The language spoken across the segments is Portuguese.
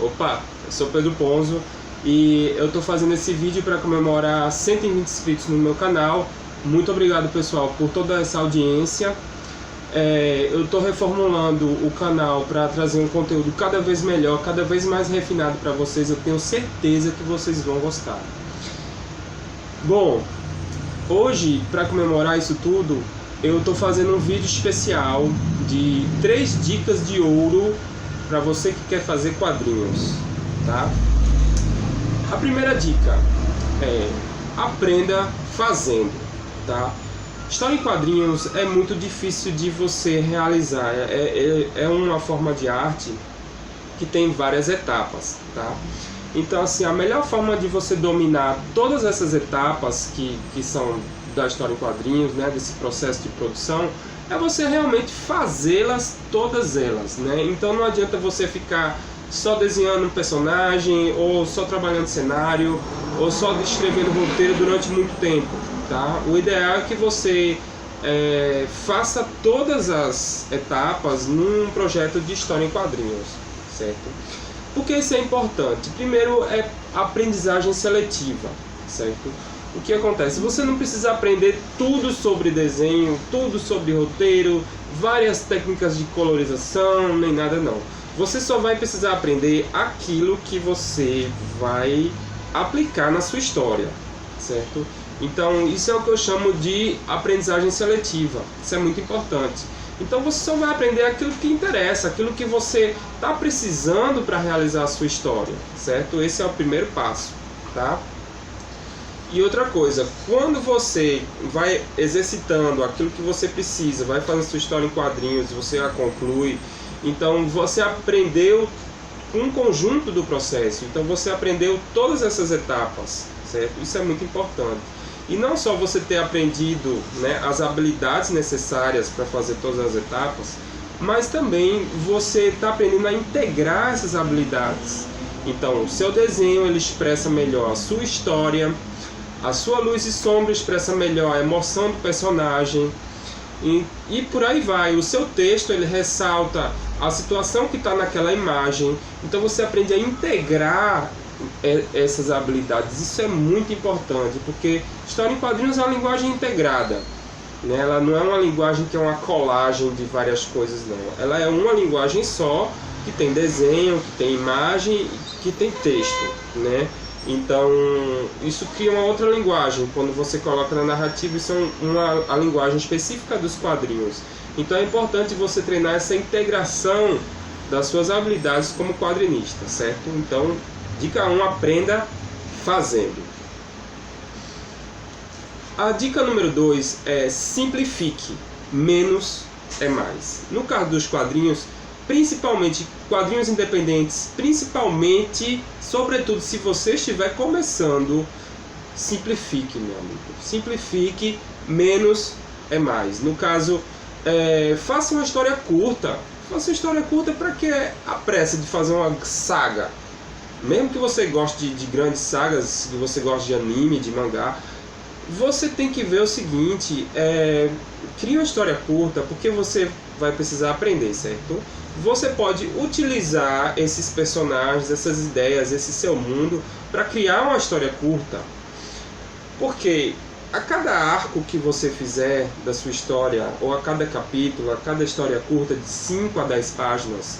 Opa, eu sou Pedro Ponzo e eu tô fazendo esse vídeo para comemorar 120 inscritos no meu canal. Muito obrigado, pessoal, por toda essa audiência. Eu tô reformulando o canal para trazer um conteúdo cada vez melhor, cada vez mais refinado para vocês. Eu tenho certeza que vocês vão gostar. Bom, hoje, para comemorar isso tudo, eu tô fazendo um vídeo especial de 3 dicas de ouro para você que quer fazer quadrinhos, tá? A primeira dica é: aprenda fazendo, tá? História em quadrinhos é muito difícil de você realizar. É uma forma de arte que tem várias etapas, tá? Então, assim, a melhor forma de você dominar todas essas etapas que são da história em quadrinhos, né, desse processo de produção, é você realmente fazê-las, todas elas, né? Então não adianta você ficar só desenhando um personagem, ou só trabalhando cenário, ou só escrevendo roteiro durante muito tempo, tá? O ideal é que você faça todas as etapas num projeto de história em quadrinhos, certo? Por que isso é importante? Primeiro é aprendizagem seletiva, certo? O que acontece? Você não precisa aprender tudo sobre desenho, tudo sobre roteiro, várias técnicas de colorização, nem nada não. Você só vai precisar aprender aquilo que você vai aplicar na sua história, certo? Então isso é o que eu chamo de aprendizagem seletiva. Isso é muito importante. Então você só vai aprender aquilo que interessa, aquilo que você está precisando para realizar a sua história, certo? Esse é o primeiro passo, tá? E outra coisa, quando você vai exercitando aquilo que você precisa, vai fazendo sua história em quadrinhos, você a conclui, então você aprendeu um conjunto do processo, então você aprendeu todas essas etapas, certo? Isso é muito importante. E não só você ter aprendido, né, as habilidades necessárias para fazer todas as etapas, mas também você está aprendendo a integrar essas habilidades. Então o seu desenho ele expressa melhor a sua história, a sua luz e sombra expressa melhor a emoção do personagem e por aí vai. O seu texto ele ressalta a situação que está naquela imagem. Então você aprende a integrar essas habilidades. Isso é muito importante, porque história em quadrinhos é uma linguagem integrada, né? Ela não é uma linguagem que é uma colagem de várias coisas, não. Ela é uma linguagem só, que tem desenho, que tem imagem, que tem texto, né? Então, isso cria uma outra linguagem. Quando você coloca na narrativa, isso é a linguagem específica dos quadrinhos. Então é importante você treinar essa integração das suas habilidades como quadrinista, certo? Então, dica 1, aprenda fazendo. A dica número 2 é simplifique, menos é mais. No caso dos quadrinhos, principalmente quadrinhos independentes, sobretudo se você estiver começando, simplifique, meu amigo. Simplifique, menos é mais. No caso, faça uma história curta. Faça uma história curta. Para que a pressa de fazer uma saga? Mesmo que você goste de grandes sagas, que você goste de anime, de mangá, você tem que ver o seguinte: crie uma história curta, porque você vai precisar aprender, certo? Você pode utilizar esses personagens, essas ideias, esse seu mundo para criar uma história curta. Porque a cada arco que você fizer da sua história, ou a cada capítulo, a cada história curta de 5 a 10 páginas,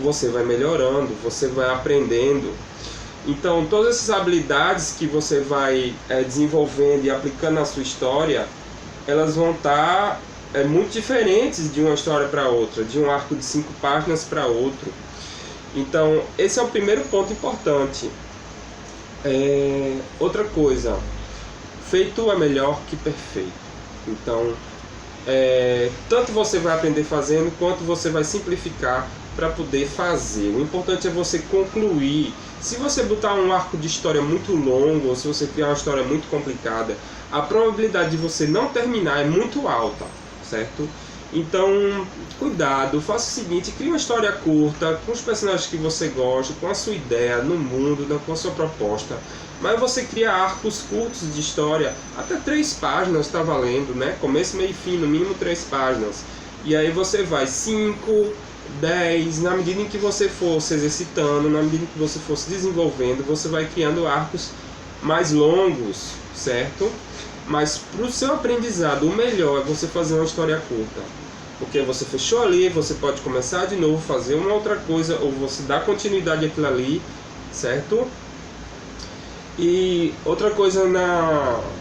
você vai melhorando, você vai aprendendo. Então todas essas habilidades que você vai desenvolvendo e aplicando na sua história, elas vão estar muito diferentes de uma história para outra, de um arco de 5 páginas para outro. Então esse é o primeiro ponto importante. Outra coisa, feito é melhor que perfeito. Então tanto você vai aprender fazendo, quanto você vai simplificar para poder fazer. O importante é você concluir. Se você botar um arco de história muito longo, ou se você criar uma história muito complicada, a probabilidade de você não terminar é muito alta, certo? Então, cuidado, faça o seguinte: crie uma história curta, com os personagens que você gosta, com a sua ideia, no mundo, com a sua proposta. Mas você cria arcos curtos de história, até 3 páginas está valendo, né? Começo, meio e fim, no mínimo 3 páginas. E aí você vai 5, 10, na medida em que você for se exercitando, na medida em que você for se desenvolvendo, você vai criando arcos mais longos, certo? Mas para o seu aprendizado, o melhor é você fazer uma história curta. Porque você fechou ali, você pode começar de novo, fazer uma outra coisa, ou você dá continuidade àquilo ali, certo? E outra coisa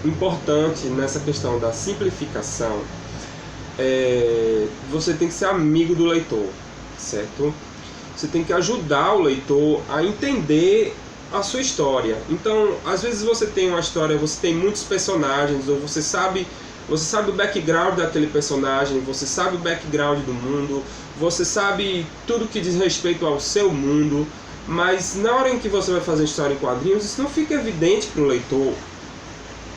importante nessa questão da simplificação você tem que ser amigo do leitor, certo? Você tem que ajudar o leitor a entender a sua história. Então, às vezes você tem uma história, você tem muitos personagens, ou você sabe o background daquele personagem, você sabe o background do mundo, você sabe tudo que diz respeito ao seu mundo, mas na hora em que você vai fazer história em quadrinhos, isso não fica evidente para o leitor,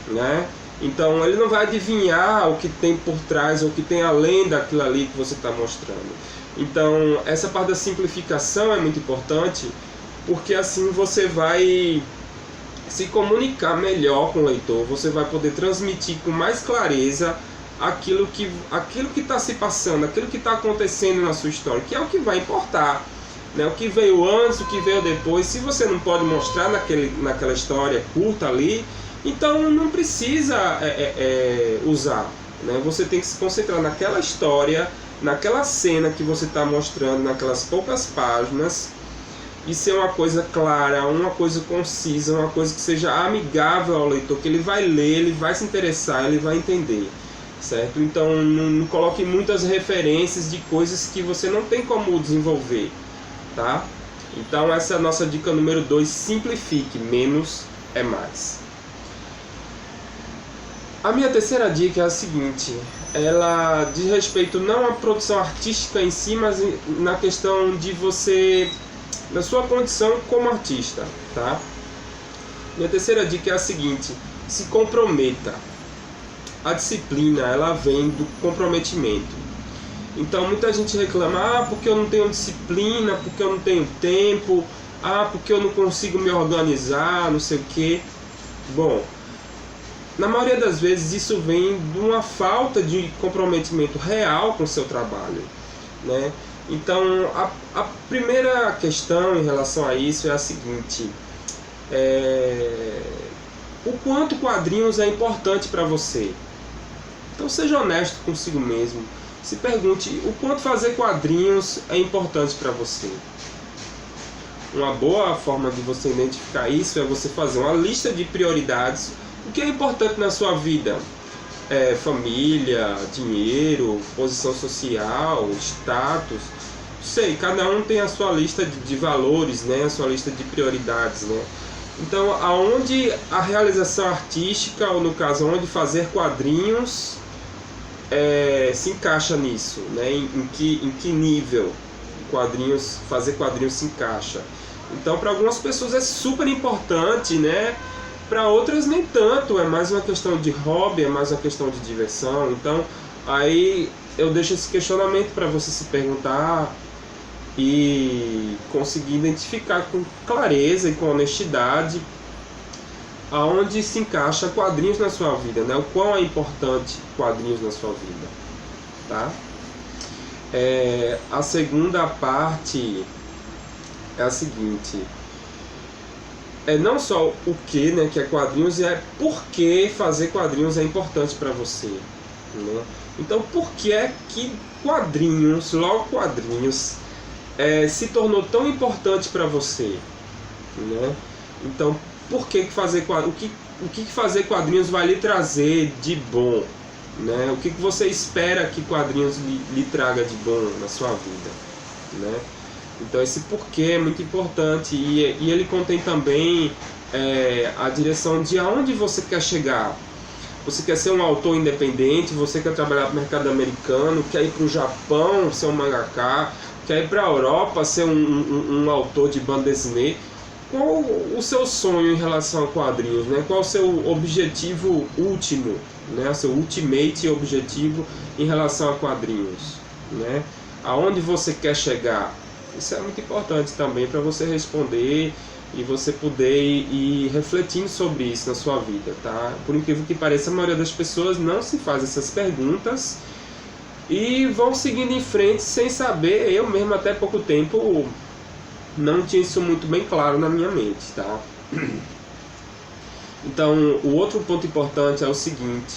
né? Então ele não vai adivinhar o que tem por trás, ou o que tem além daquilo ali que você está mostrando. Então essa parte da simplificação é muito importante, porque assim você vai se comunicar melhor com o leitor, você vai poder transmitir com mais clareza aquilo que está se passando, aquilo que está acontecendo na sua história, que é o que vai importar, né? O que veio antes, o que veio depois. Se você não pode mostrar naquela história curta ali, então não precisa usar, né? Você tem que se concentrar naquela história, naquela cena que você está mostrando, naquelas poucas páginas, e ser uma coisa clara, uma coisa concisa, uma coisa que seja amigável ao leitor, que ele vai ler, ele vai se interessar, ele vai entender, certo? Então não coloque muitas referências de coisas que você não tem como desenvolver, tá? Então essa é a nossa dica número 2, simplifique, menos é mais. A minha terceira dica é a seguinte, ela diz respeito não à produção artística em si, mas na questão de você, da sua condição como artista, tá? Minha terceira dica é a seguinte, se comprometa. A disciplina, ela vem do comprometimento. Então muita gente reclama, porque eu não tenho disciplina, porque eu não tenho tempo, porque eu não consigo me organizar, não sei o que. Bom, na maioria das vezes isso vem de uma falta de comprometimento real com o seu trabalho, né? Então a primeira questão em relação a isso é a seguinte, o quanto quadrinhos é importante para você. Então seja honesto consigo mesmo, se pergunte o quanto fazer quadrinhos é importante para você. Uma boa forma de você identificar isso é você fazer uma lista de prioridades. O que é importante na sua vida? Família, dinheiro, posição social, status. Sei, cada um tem a sua lista de valores, né? A sua lista de prioridades, né? Então, aonde a realização artística, ou no caso, onde fazer quadrinhos, se encaixa nisso, né? Em que nível fazer quadrinhos se encaixa. Então, para algumas pessoas é super importante, né? Para outras nem tanto, é mais uma questão de hobby, é mais uma questão de diversão. Então, aí eu deixo esse questionamento para você se perguntar e conseguir identificar com clareza e com honestidade aonde se encaixa quadrinhos na sua vida, né? O quão é importante quadrinhos na sua vida, tá? A segunda parte é a seguinte, não só o que, né, que é quadrinhos, é por que fazer quadrinhos é importante para você, né? Então, por que é que quadrinhos, logo quadrinhos, se tornou tão importante para você, né? Então, por que fazer quadrinhos? O que fazer quadrinhos vai lhe trazer de bom, né? O que você espera que quadrinhos lhe traga de bom na sua vida, né? Então esse porquê é muito importante, e ele contém também a direção de aonde você quer chegar. Você quer ser um autor independente, você quer trabalhar para o mercado americano, quer ir para o Japão ser um mangaka, quer ir para a Europa ser um autor de bande dessinée. Qual o seu sonho em relação a quadrinhos, né? Qual o seu objetivo último, né? O seu ultimate objetivo em relação a quadrinhos, né? Aonde você quer chegar? Isso é muito importante também para você responder e você poder ir refletindo sobre isso na sua vida, tá? Por incrível que pareça, a maioria das pessoas não se faz essas perguntas e vão seguindo em frente sem saber. Eu mesmo até pouco tempo não tinha isso muito bem claro na minha mente, tá? Então, o outro ponto importante é o seguinte: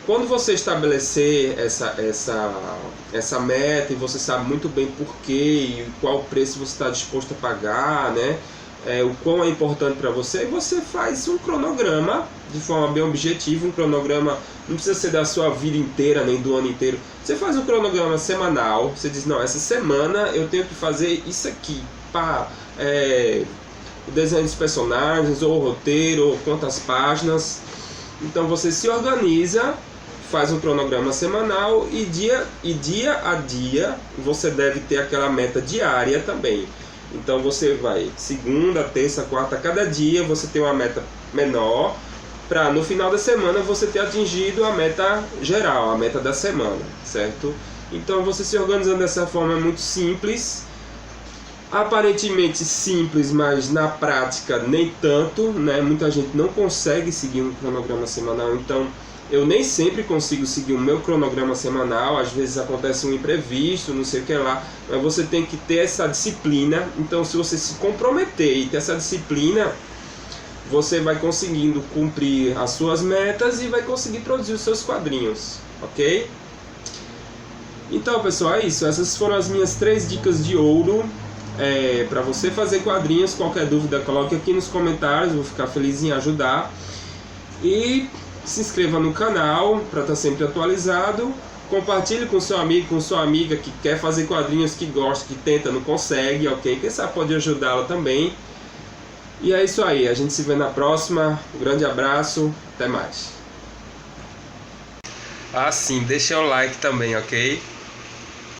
quando você estabelecer essa meta e você sabe muito bem por quê e qual preço você está disposto a pagar, né? O quão é importante para você, você faz um cronograma de forma bem objetiva. Um cronograma não precisa ser da sua vida inteira nem do ano inteiro. Você faz um cronograma semanal. Você diz: não, essa semana eu tenho que fazer isso aqui, o desenho dos personagens, ou o roteiro, ou quantas páginas. Então você se organiza, faz um cronograma semanal e dia a dia você deve ter aquela meta diária também. Então você vai segunda, terça, quarta, cada dia você tem uma meta menor, para no final da semana você ter atingido a meta geral, a meta da semana, certo? Então você se organizando dessa forma é muito simples, aparentemente simples, mas na prática nem tanto, né? Muita gente não consegue seguir um cronograma semanal, então eu nem sempre consigo seguir o meu cronograma semanal. Às vezes acontece um imprevisto, não sei o que lá, mas você tem que ter essa disciplina. Então, se você se comprometer e ter essa disciplina, você vai conseguindo cumprir as suas metas e vai conseguir produzir os seus quadrinhos, ok? Então, pessoal, é isso. Essas foram as minhas 3 dicas de ouro para você fazer quadrinhos. Qualquer dúvida, coloque aqui nos comentários, vou ficar feliz em ajudar. E se inscreva no canal para estar sempre atualizado. Compartilhe com seu amigo, com sua amiga que quer fazer quadrinhos, que gosta, que tenta, não consegue, ok? Quem sabe pode ajudá-la também. E é isso aí, a gente se vê na próxima. Um grande abraço, até mais. Ah sim, deixa o like também, ok?